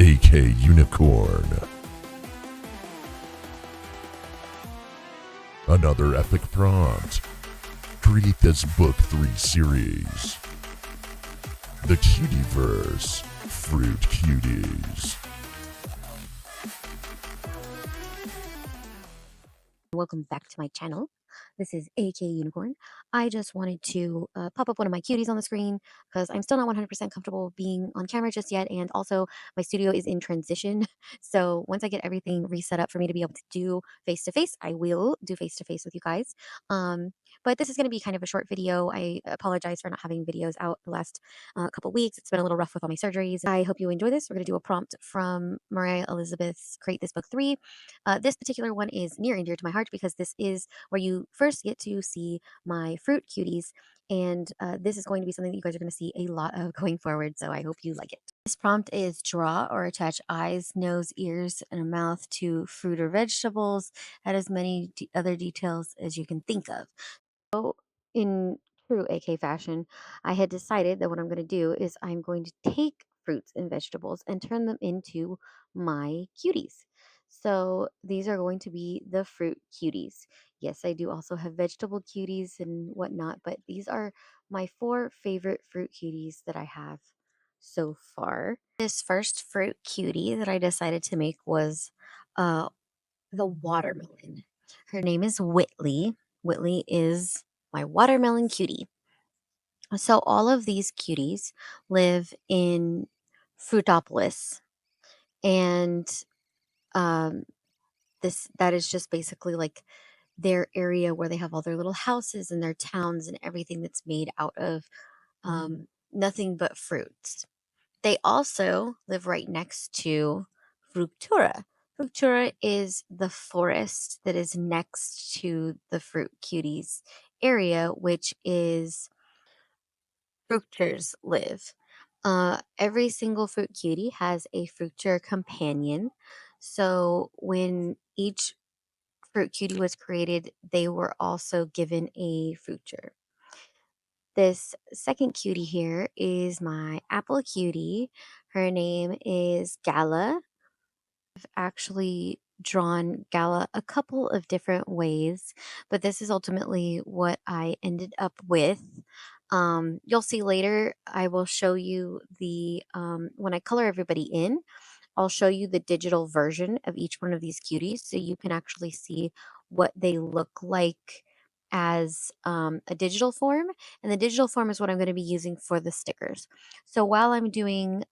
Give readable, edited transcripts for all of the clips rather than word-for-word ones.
AK Unicorn. Another epic prompt. Create this book 3 series. The Cutieverse, Fruit Cuties. Welcome back to my channel. This is AK Unicorn. I just wanted to pop up one of my cuties on the screen because I'm still not 100% comfortable being on camera just yet. And also, my studio is in transition. So, once I get everything reset up for me to be able to do face to face, I will do face to face with you guys. But this is going to be kind of a short video. I apologize for not having videos out the last couple weeks. It's been a little rough with all my surgeries. I hope you enjoy this. We're going to do a prompt from Mariah Elizabeth's Create This Book 3. This particular one is near and dear to my heart because this is where you first get to see my Fruit Cuties. And this is going to be something that you guys are going to see a lot of going forward. So I hope you like it. This prompt is draw or attach eyes, nose, ears, and a mouth to fruit or vegetables. Add as many other details as you can think of. So, in true AK fashion, I had decided that what I'm going to do is I'm going to take fruits and vegetables and turn them into my cuties. So, these are going to be the fruit cuties. Yes, I do also have vegetable cuties and whatnot, but these are my 4 favorite fruit cuties that I have so far. This first fruit cutie that I decided to make was uh, the watermelon. Her name is Whitley. Whitley is my watermelon cutie. So all of these cuties live in Fruitopolis, and um, this that is just basically like their area where they have all their little houses and their towns and everything that's made out of nothing but fruits. They also live right next to Fructura. Fructura is the forest that is next to the Fruit Cuties area, which is Fructures live. Every single Fruit Cutie has a Fructure companion. So when each Fruit Cutie was created, they were also given a Fructure. This second cutie here is my apple cutie. Her name is Gala. I've actually drawn Gala a couple of different ways, but this is ultimately what I ended up with. You'll see later, I will show you when I color everybody in, I'll show you the digital version of each one of these cuties so you can actually see what they look like as a digital form. And the digital form is what I'm going to be using for the stickers. So while I'm doing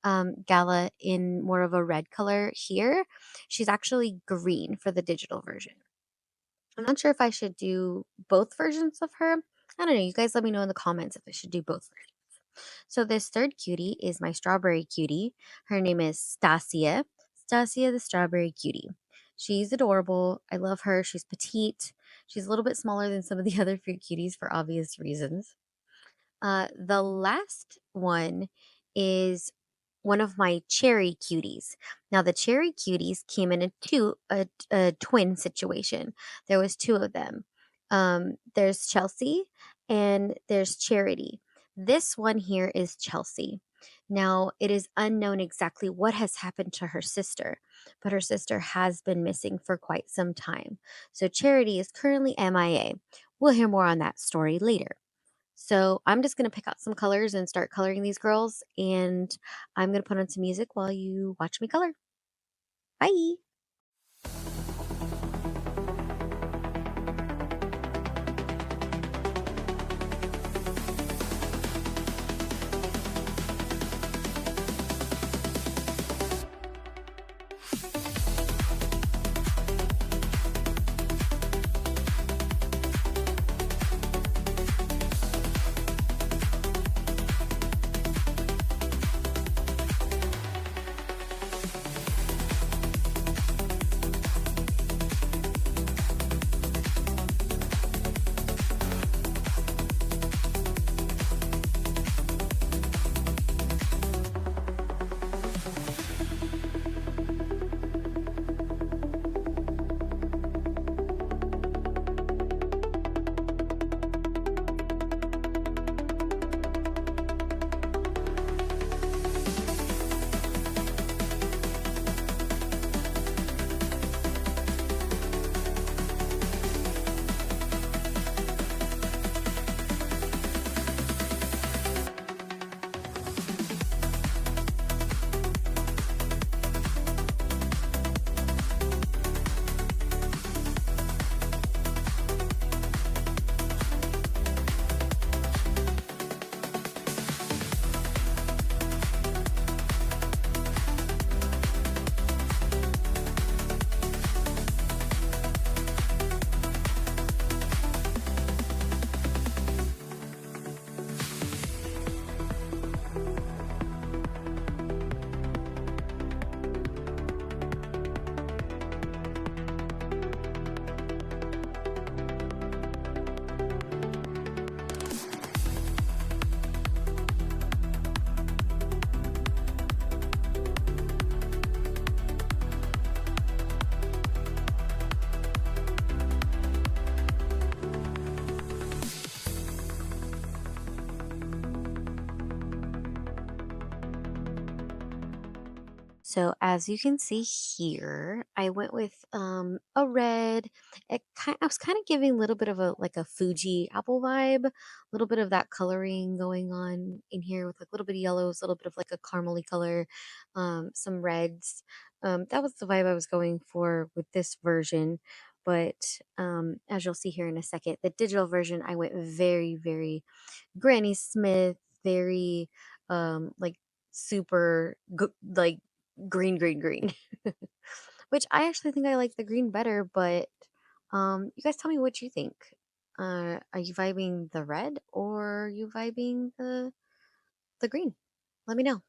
Gala in more of a red color here, she's actually green for the digital version. I'm not sure if I should do both versions of her. I don't know. You guys let me know in the comments if I should do both versions. So this third cutie is my strawberry cutie. Her name is Stacia. Stacia the strawberry cutie. She's adorable. I love her. She's petite. She's a little bit smaller than some of the other fruit cuties for obvious reasons. The last one is one of my cherry cuties. Now the cherry cuties came in a twin situation. There was 2 of them. There's Chelsea and there's Charity. This one here is Chelsea. Now it is unknown exactly what has happened to her sister, but her sister has been missing for quite some time. So Charity is currently MIA. We'll hear more on that story later. So I'm just going to pick out some colors and start coloring these girls. And I'm going to put on some music while you watch me color. Bye. So as you can see here, I went with a red. I was kind of giving a little bit of a like a Fuji apple vibe, a little bit of that coloring going on in here with like a little bit of yellows, a little bit of like a caramely color, some reds. That was the vibe I was going for with this version. But as you'll see here in a second, the digital version I went very, very Granny Smith, very like super like green, green, green. Which I actually think I like the green better, but you guys tell me what you think. Are you vibing the red or are you vibing the green? Let me know.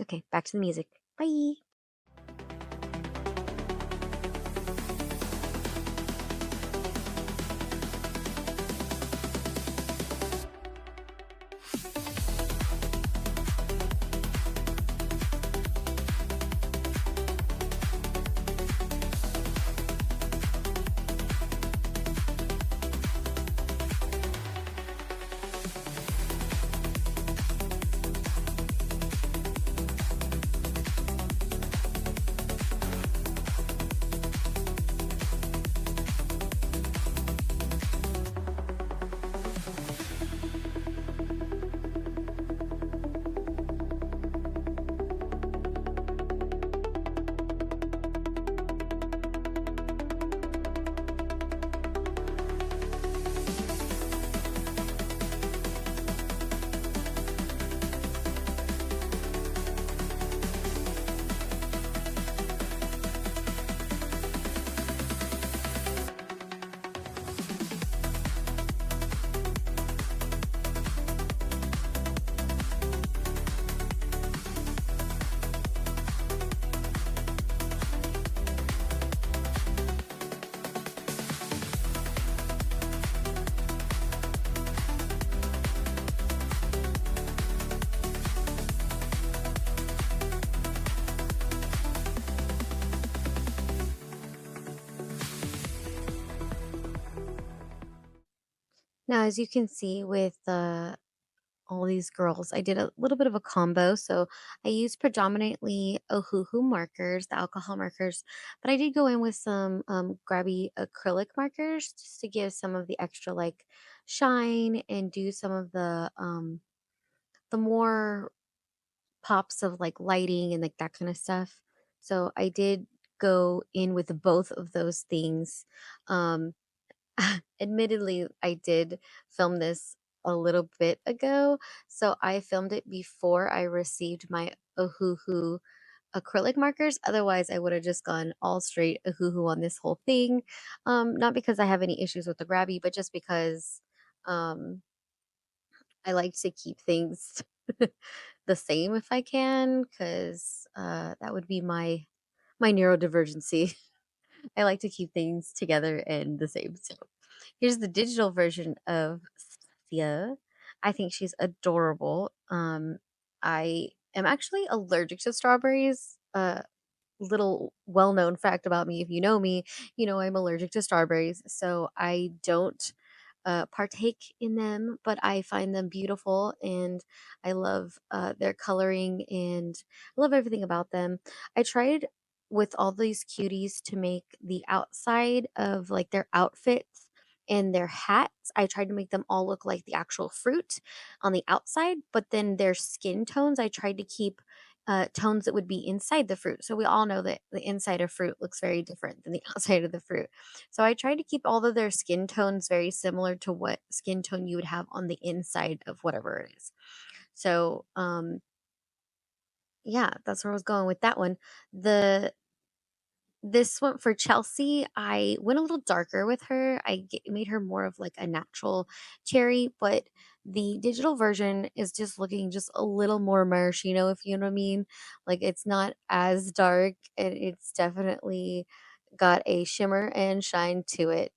Okay, back to the music. Bye. Now, as you can see with all these girls, I did a little bit of a combo. So I used predominantly Ohuhu markers, the alcohol markers, but I did go in with some grabby acrylic markers just to give some of the extra like shine and do some of the more pops of like lighting and like that kind of stuff. So I did go in with both of those things. Um, Admittedly, I did film this a little bit ago, so I filmed it before I received my Ohuhu acrylic markers. Otherwise, I would have just gone all straight Ohuhu on this whole thing. Not because I have any issues with the grabby, but just because um, I like to keep things the same if I can, because that would be my neurodivergency. I like to keep things together and the same. So here's the digital version of Stacia. I think she's adorable. I am actually allergic to strawberries. Little well-known fact about me, if you know me, you know I'm allergic to strawberries, so I don't partake in them, but I find them beautiful and I love their coloring and I love everything about them. I tried with all these cuties to make the outside of like their outfits and their hats. I tried to make them all look like the actual fruit on the outside, but then their skin tones, I tried to keep tones that would be inside the fruit. So we all know that the inside of fruit looks very different than the outside of the fruit. So I tried to keep all of their skin tones very similar to what skin tone you would have on the inside of whatever it is. So yeah, that's where I was going with that one. The This one for Chelsea, I went a little darker with her. Made her more of like a natural cherry, but the digital version is just looking just a little more maraschino, if you know what I mean. Like it's not as dark and it's definitely got a shimmer and shine to it.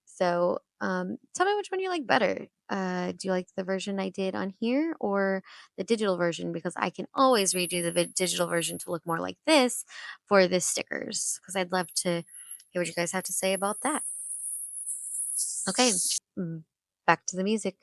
So tell me which one you like better. Do you like the version I did on here or the digital version? Because I can always redo the digital version to look more like this for the stickers because I'd love to hear what you guys have to say about that. Okay, mm, back to the music.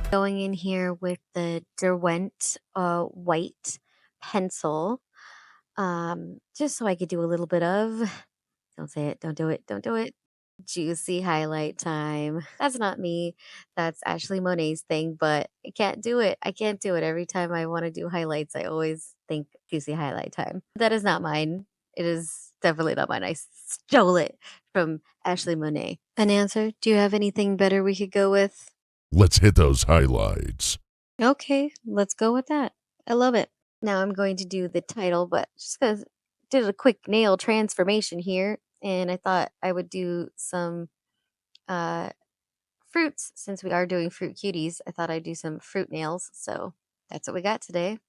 Going in here with the Derwent white pencil, just so I could do a little bit of, don't say it, don't do it, don't do it, juicy highlight time. That's not me. That's Ashley Monet's thing, but I can't do it. I can't do it. Every time I want to do highlights, I always think juicy highlight time. That is not mine. It is definitely not mine. I stole it from Ashley Monet. An answer? Do you have anything better we could go with? Let's hit those highlights. Okay, let's go with that. I love it. Now I'm going to do the title, but just because did a quick nail transformation here, and I thought I would do some uh fruits since we are doing fruit cuties. I thought I'd do some fruit nails, so that's what we got today.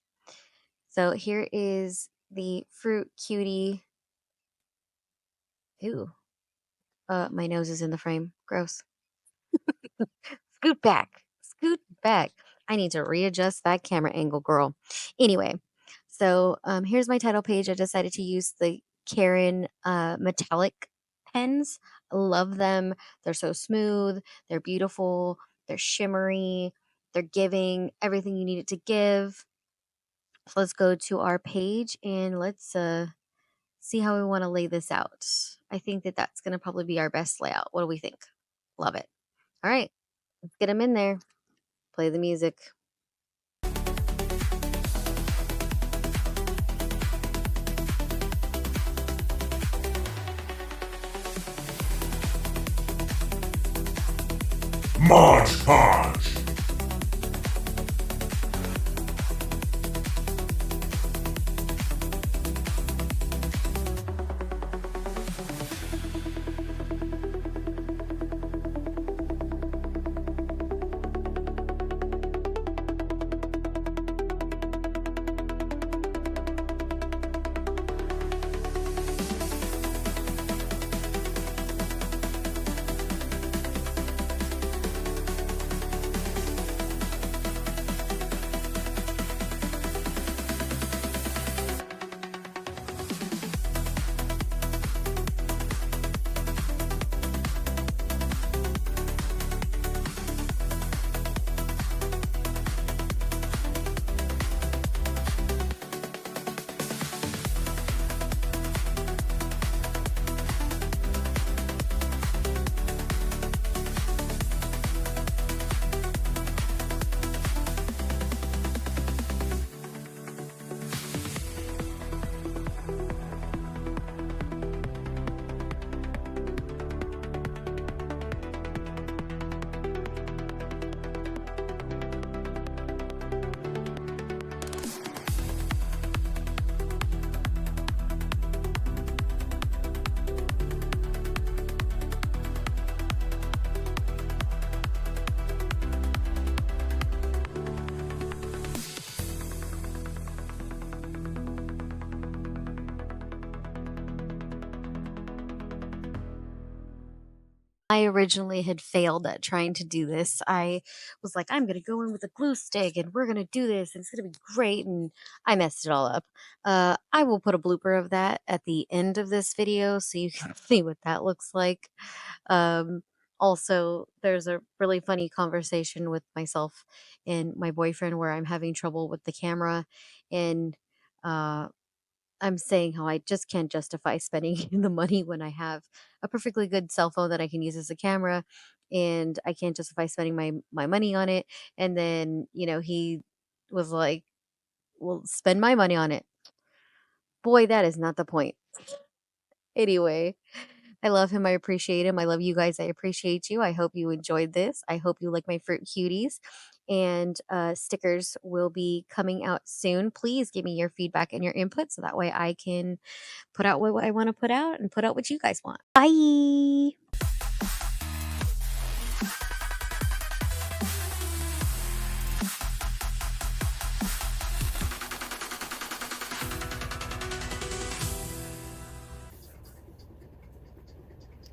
So here is the fruit cutie. Ooh, my nose is in the frame. Gross. Scoot back. Scoot back. I need to readjust that camera angle, girl. Anyway, so here's my title page. I decided to use the Karen metallic pens. I love them. They're so smooth. They're beautiful. They're shimmery. They're giving everything you need it to give. So let's go to our page and let's see how we want to lay this out. I think that that's going to probably be our best layout. What do we think? Love it. All right, let's get them in there. Play the music. March Punch! I originally had failed at trying to do this. I was like, I'm going to go in with a glue stick and we're going to do this and it's going to be great. And I messed it all up. I will put a blooper of that at the end of this video so you can see what that looks like. Um, Also, there's a really funny conversation with myself and my boyfriend where I'm having trouble with the camera. And uh, I'm saying how I just can't justify spending the money when I have a perfectly good cell phone that I can use as a camera, and I can't justify spending my money on it. And then, he was like, "Well, spend my money on it." Boy, that is not the point. Anyway, I love him. I appreciate him. I love you guys. I appreciate you. I hope you enjoyed this. I hope you like my fruit cuties. And stickers will be coming out soon. Please give me your feedback and your input so that way I can put out what I want to put out and put out what you guys want. Bye.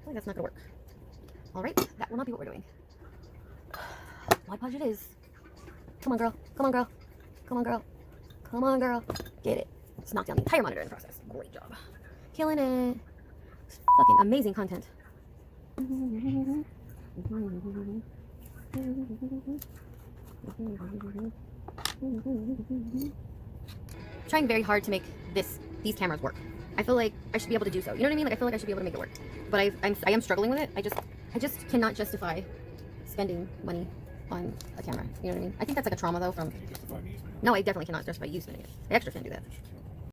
Boy, that's not gonna work. All right, that will not be what we're doing. Mod Podge it is. Come on, girl. Come on, girl. Come on, girl. Come on, girl. Get it. Just knocked down the entire monitor in the process. Great job. Killing it. Fucking amazing content. Trying very hard to make these cameras work. I feel like I should be able to do so. You know what I mean? Like I feel like I should be able to make it work. But I am struggling with it. I just cannot justify spending money on a camera. You know what I mean? I think that's like a trauma though from. No, I definitely cannot justify you spending it. I extra can't do that.